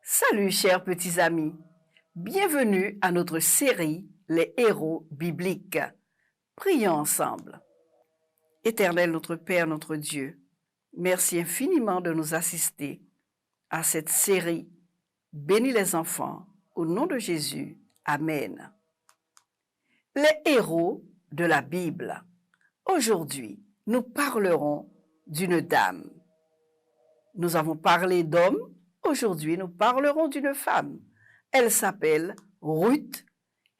Salut chers petits amis, bienvenue à notre série Les héros bibliques. Prions ensemble. Éternel notre Père, notre Dieu, merci infiniment de nous assister à cette série. Bénis les enfants, au nom de Jésus. Amen. Les héros de la Bible. Aujourd'hui, nous parlerons d'une dame. Nous avons parlé d'hommes. Aujourd'hui, nous parlerons d'une femme. Elle s'appelle Ruth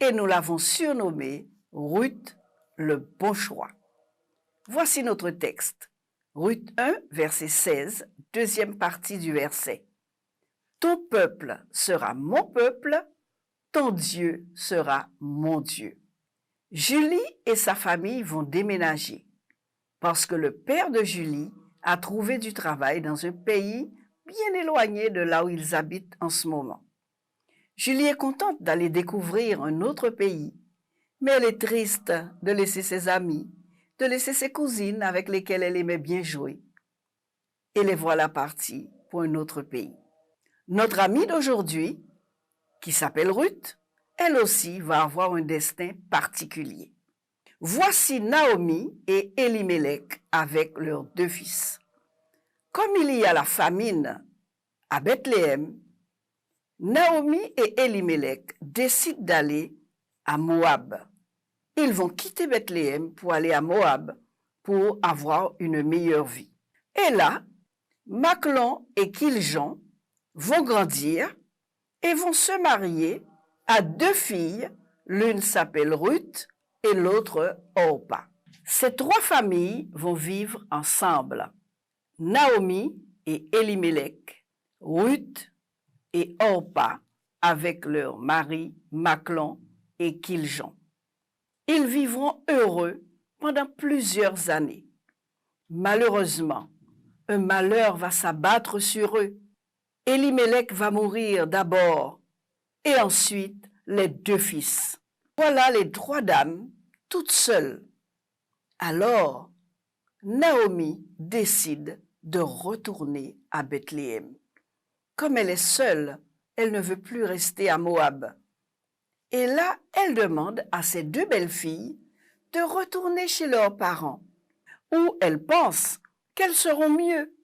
et nous l'avons surnommée Ruth, le bon choix. Voici notre texte. Ruth 1, verset 16, deuxième partie du verset. Ton peuple sera mon peuple, ton Dieu sera mon Dieu. Julie et sa famille vont déménager parce que le père de Julie a trouvé du travail dans un pays bien éloigné de là où ils habitent en ce moment. Julie est contente d'aller découvrir un autre pays, mais elle est triste de laisser ses amis, de laisser ses cousines avec lesquelles elle aimait bien jouer. Et les voilà partis pour un autre pays. Notre amie d'aujourd'hui, qui s'appelle Ruth, elle aussi va avoir un destin particulier. Voici Naomi et Elimelech avec leurs deux fils. Comme il y a la famine à Bethléem, Naomi et Elimelech décident d'aller à Moab. Ils vont quitter Bethléem pour aller à Moab pour avoir une meilleure vie. Et là, Machlon et Kiljon vont grandir et vont se marier à deux filles. L'une s'appelle Ruth et l'autre Orpa. Ces trois familles vont vivre ensemble. Naomi et Elimelech, Ruth et Orpa avec leur mari Machlon et Kiljon. Ils vivront heureux pendant plusieurs années. Malheureusement, un malheur va s'abattre sur eux. Elimelech va mourir d'abord et ensuite les deux fils. Voilà les trois dames toutes seules. Alors, Naomi décide de retourner à Bethléem. Comme elle est seule, elle ne veut plus rester à Moab. Et là, elle demande à ses deux belles-filles de retourner chez leurs parents, où elle pense qu'elles seront mieux.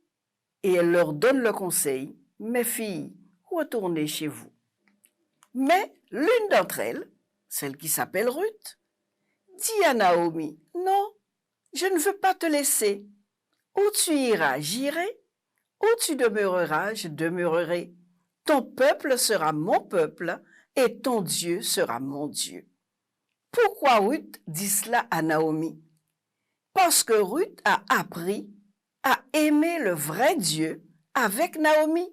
Et elle leur donne le conseil, « Mes filles, retournez chez vous. » Mais l'une d'entre elles, celle qui s'appelle Ruth, dit à Naomi, « Non, je ne veux pas te laisser. Où tu iras, j'irai. Où tu demeureras, je demeurerai. Ton peuple sera mon peuple et ton Dieu sera mon Dieu. » Pourquoi Ruth dit cela à Naomi? Parce que Ruth a appris à aimer le vrai Dieu avec Naomi.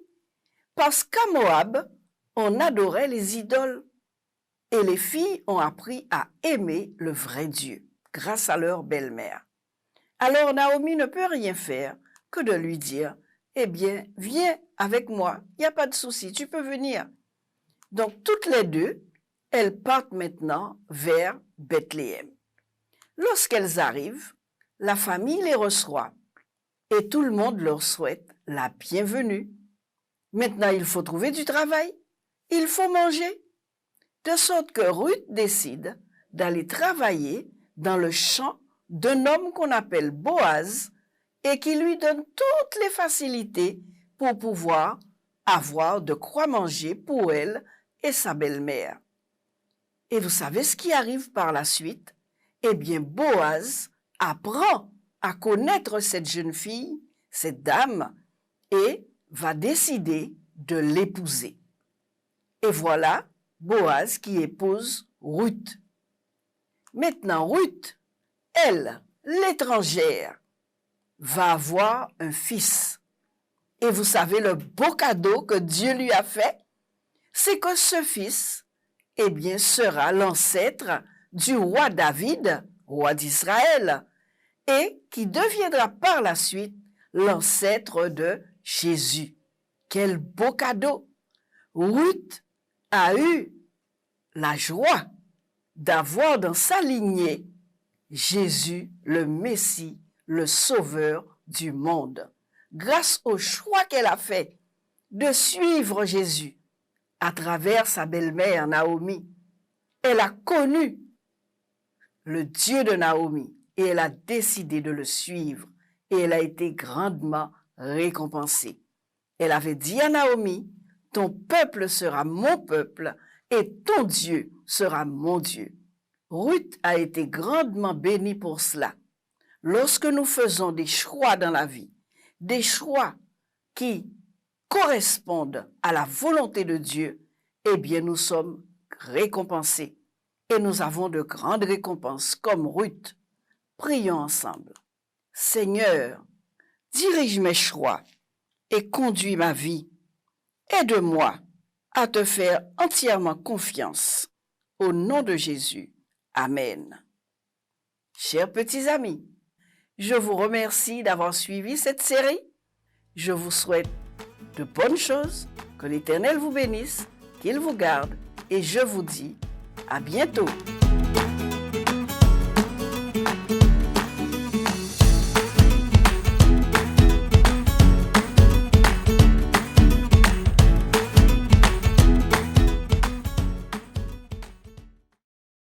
Parce qu'à Moab, on adorait les idoles. Et les filles ont appris à aimer le vrai Dieu grâce à leur belle-mère. Alors Naomi ne peut rien faire que de lui dire, « Eh bien, viens avec moi, il n'y a pas de souci, tu peux venir. » Donc toutes les deux, elles partent maintenant vers Bethléem. Lorsqu'elles arrivent, la famille les reçoit et tout le monde leur souhaite la bienvenue. Maintenant, il faut trouver du travail, il faut manger. De sorte que Ruth décide d'aller travailler dans le champ d'un homme qu'on appelle Boaz et qui lui donne toutes les facilités pour pouvoir avoir de quoi manger pour elle et sa belle-mère. Et vous savez ce qui arrive par la suite? Eh bien, Boaz apprend à connaître cette jeune fille, cette dame, et va décider de l'épouser. Et voilà Boaz qui épouse Ruth. Maintenant, Ruth, elle, l'étrangère, va avoir un fils. Et vous savez le beau cadeau que Dieu lui a fait? C'est que ce fils, eh bien, sera l'ancêtre du roi David, roi d'Israël, et qui deviendra par la suite l'ancêtre de Jésus. Quel beau cadeau! Ruth a eu la joie d'avoir dans sa lignée Jésus, le Messie, le Sauveur du monde. Grâce au choix qu'elle a fait de suivre Jésus à travers sa belle-mère Naomi, elle a connu le Dieu de Naomi et elle a décidé de le suivre et elle a été grandement récompensée. Elle avait dit à Naomi, ton peuple sera mon peuple et ton Dieu sera mon Dieu. Ruth a été grandement bénie pour cela. Lorsque nous faisons des choix dans la vie, des choix qui correspondent à la volonté de Dieu, eh bien nous sommes récompensés et nous avons de grandes récompenses comme Ruth. Prions ensemble. Seigneur, dirige mes choix et conduis ma vie. Aide-moi à te faire entièrement confiance. Au nom de Jésus. Amen. Chers petits amis, je vous remercie d'avoir suivi cette série. Je vous souhaite de bonnes choses, que l'Éternel vous bénisse, qu'il vous garde et je vous dis à bientôt.